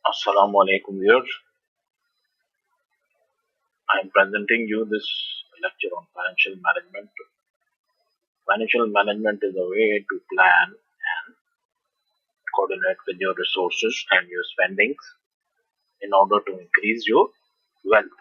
Assalamu alaikum viewers. I am presenting you this lecture on financial management. Financial management is a way to plan and coordinate with your resources and your spendings in order to increase your wealth.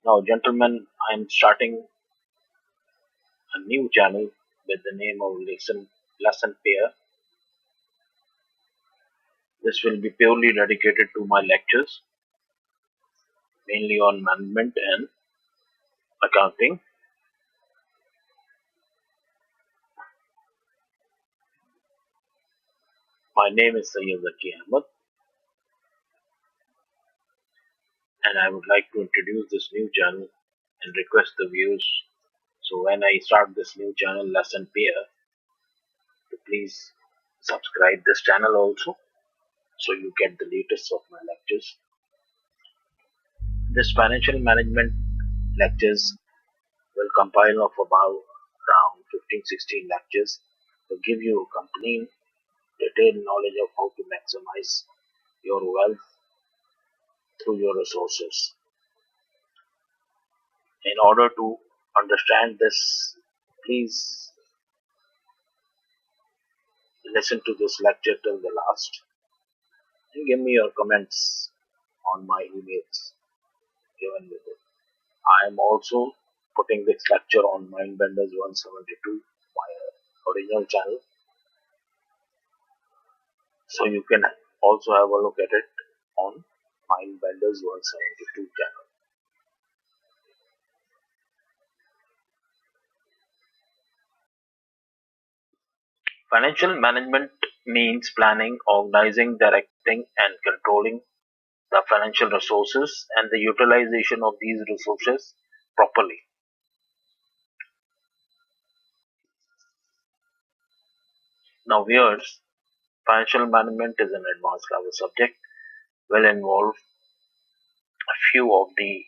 Now, gentlemen, I am starting a new channel with the name of Lesson Pair. This will be purely dedicated to my lectures, mainly on management and accounting. My name is Sayyid Zaki Ahmed, and I would like to introduce this new channel and request the views. So when I start this new channel, Lesson Pair, to please subscribe this channel also, so you get the latest of my lectures. This financial management lectures will compile of about around 15-16 lectures to give you a complete detailed knowledge of how to maximize your wealth through your resources. In order to understand this, please listen to this lecture till the last and give me your comments on my emails given with it. I am also putting this lecture on Mindbenders 172, my original channel, so you can also have a look at it on Mindbenders 172 channel. Financial management means planning, organizing, directing, and controlling the financial resources and the utilization of these resources properly. Now, viewers, financial management is an advanced level subject, will involve a few of the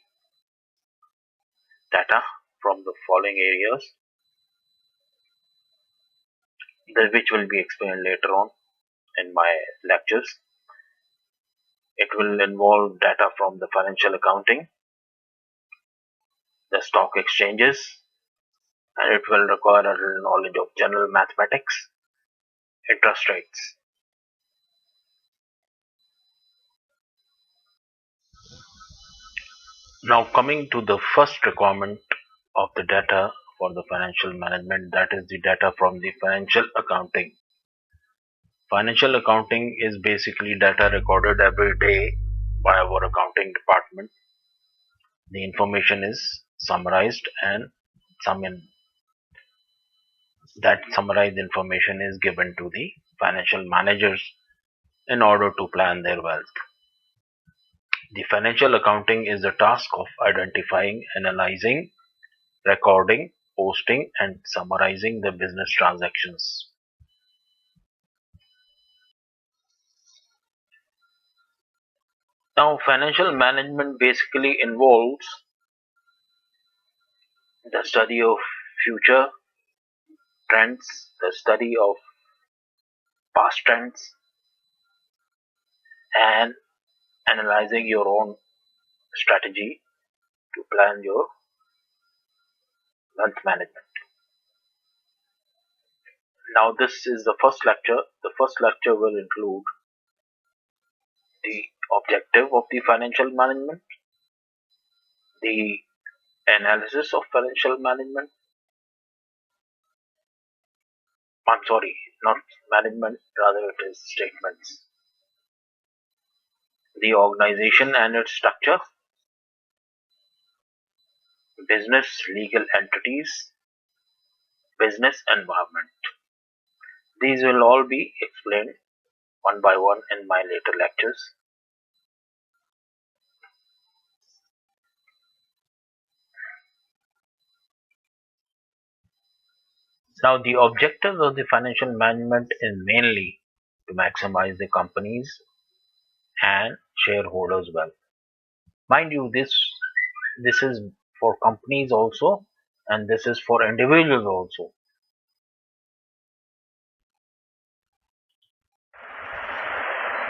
data from the following areas, which will be explained later on in my lectures. It will involve data from the financial accounting, the stock exchanges, and it will require a little knowledge of general mathematics, interest rates. Now, coming to the first requirement of the data for the financial management, that is the data from the financial accounting. Financial accounting is basically data recorded every day by our accounting department. The information is summarized and that summarized information is given to the financial managers in order to plan their wealth. The financial accounting is the task of identifying, analyzing, recording, posting, and summarizing the business transactions. Now, financial management basically involves the study of future trends, the study of past trends, and analyzing your own strategy to plan your wealth management. Now, this is the first lecture. The first lecture will include the objective of the financial management, the analysis of financial management. I'm sorry, not management, rather it is statements. The organization and its structure, business legal entities, business environment. These will all be explained one by one in my later lectures. Now, the objectives of the financial management is mainly to maximize the company's and shareholders' wealth. Mind you, this is for companies also, and this is for individuals also.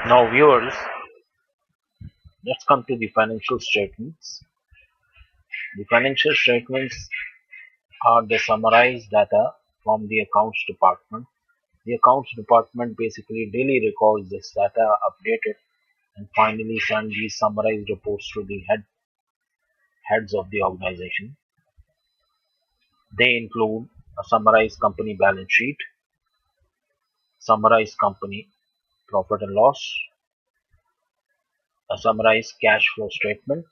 Now viewers, let's come to the financial statements. The financial statements are the summarized data from the accounts department. The accounts department basically daily records this data, updated, and finally send these summarized reports to the heads of the organization. They include a summarized company balance sheet, summarized company profit and loss, a summarized cash flow statement,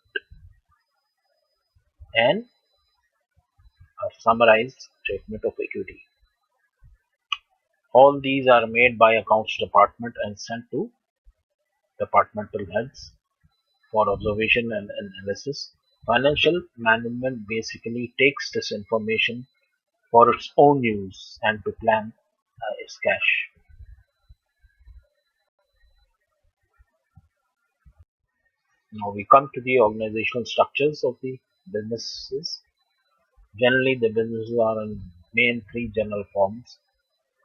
and a summarized statement of equity. All these are made by accounts department and sent to departmental heads for observation and analysis. Financial management basically takes this information for its own use and to plan its cash. Now we come to the organizational structures of the businesses. Generally, the businesses are in main three general forms: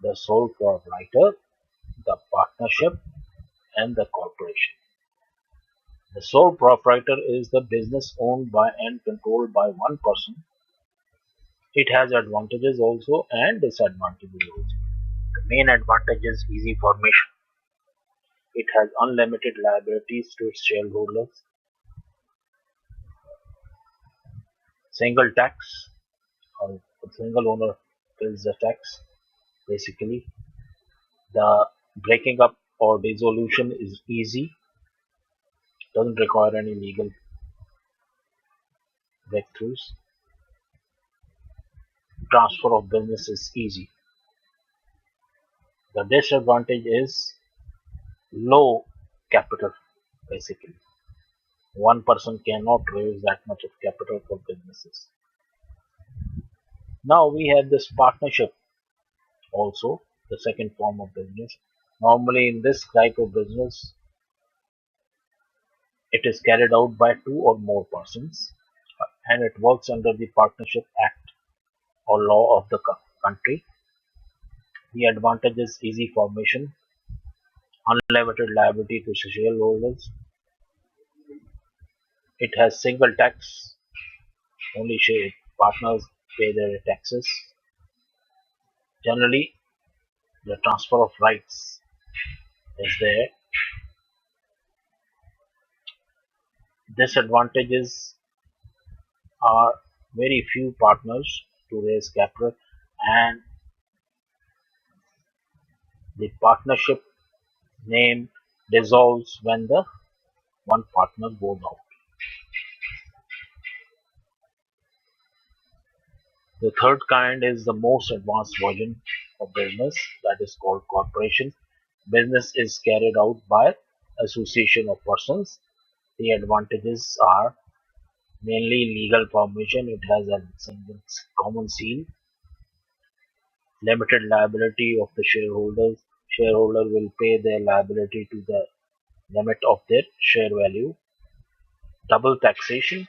the sole proprietor, the partnership, and the corporation. The sole proprietor is the business owned by and controlled by one person. It has advantages also and disadvantages also. The main advantage is easy formation. It has unlimited liabilities to its shareholders. Single tax, or a single owner pays the tax. Basically, the breaking up or dissolution is easy, doesn't require any legal breakthroughs. Transfer of business is easy. The disadvantage is low capital, basically. One person cannot raise that much of capital for businesses. Now we have this partnership also, the second form of business. Normally in this type of business, it is carried out by two or more persons and it works under the Partnership Act or law of the country. The advantage is easy formation, unlimited liability to shareholders. It has single tax, only share partners pay their taxes. Generally, the transfer of rights is there. Disadvantages are very few partners to raise capital and the partnership name dissolves when the one partner goes out. The third kind is the most advanced version of business, that is called corporation. Business is carried out by association of persons. The advantages are mainly legal formation. It has a single common seal, limited liability of the shareholders. Shareholder will pay their liability to the limit of their share value. Double taxation,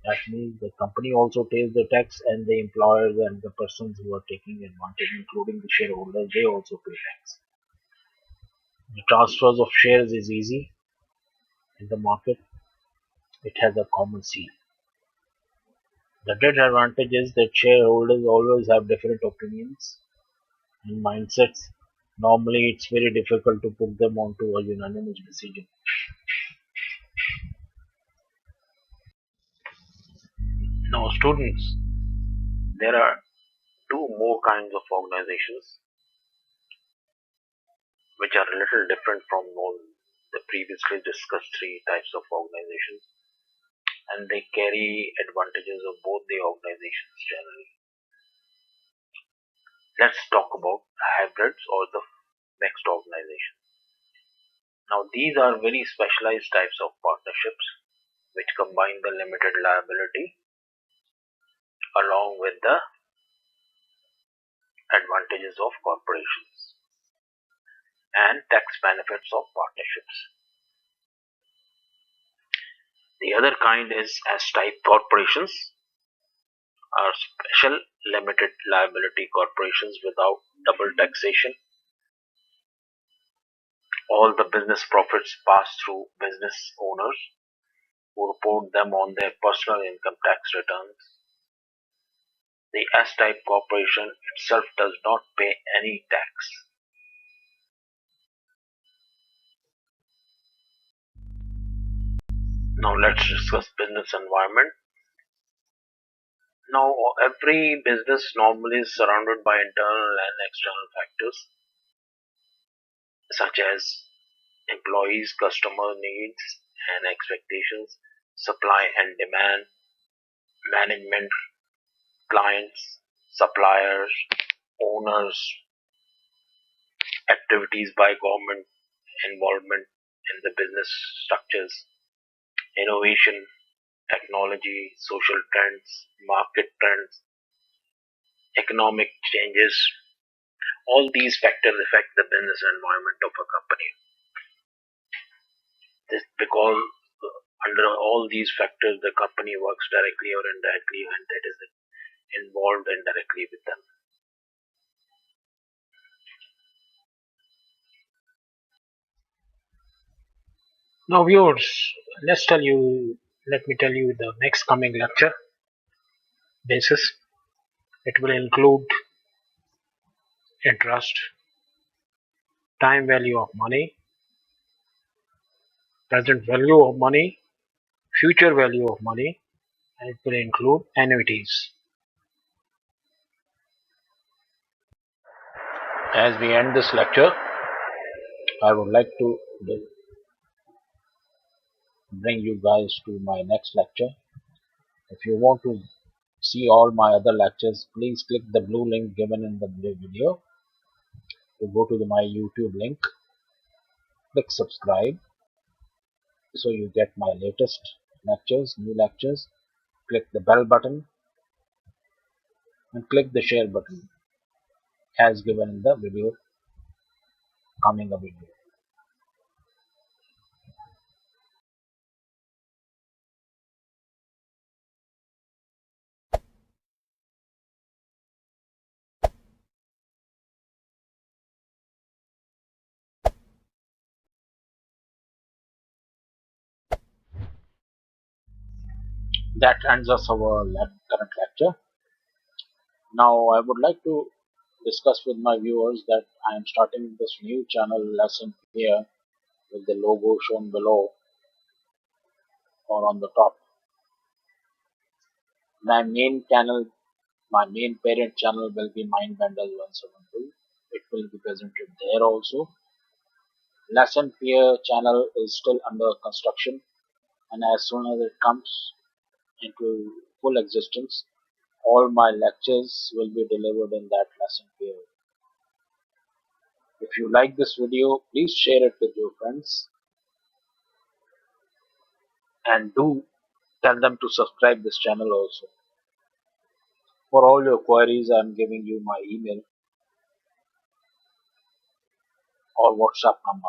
that means the company also pays the tax and the employers and the persons who are taking advantage, including the shareholders, they also pay tax. The transfers of shares is easy in the market. It has a common seal. The disadvantage is that shareholders always have different opinions and mindsets. Normally, it's very difficult to put them onto a unanimous decision. Now, students, there are two more kinds of organizations which are a little different from all the previously discussed three types of organizations, and they carry advantages of both the organizations generally. Let's talk about hybrids or the mixed organization. Now, these are very specialized types of partnerships which combine the limited liability along with the advantages of corporations and tax benefits of partnerships. The other kind is S type corporations, are special limited liability corporations without double taxation. All the business profits pass through business owners who report them on their personal income tax returns. The S-type corporation itself does not pay any tax. Now let's discuss business environment. Now every business normally is surrounded by internal and external factors such as employees, customer needs and expectations, supply and demand, management, clients, suppliers, owners, activities by government, involvement in the business structures, innovation, technology, social trends, market trends, economic changes. All these factors affect the business environment of a company. This because under all these factors, the company works directly or indirectly and that is involved indirectly with them. Now, viewers, let me tell you the next coming lecture basis. It will include interest, time value of money, present value of money, future value of money, and it will include annuities. As we end this lecture, I would like to bring you guys to my next lecture. If you want to see all my other lectures, please click the blue link given in the video. You go to my YouTube link, click subscribe so you get my latest lectures, new lectures. Click the bell button and click the share button as given in the video, coming a video. That ends us our current lecture. Now I would like to discuss with my viewers that I am starting this new channel lesson here with the logo shown below or on the top. My main channel, my main parent channel will be Mindbenders 172. It will be presented there also. Lesson Peer channel is still under construction, and as soon as it comes into full existence, all my lectures will be delivered in that lesson Peer. If you like this video, please share it with your friends and do tell them to subscribe this channel also. For all your queries, I am giving you my email or WhatsApp number.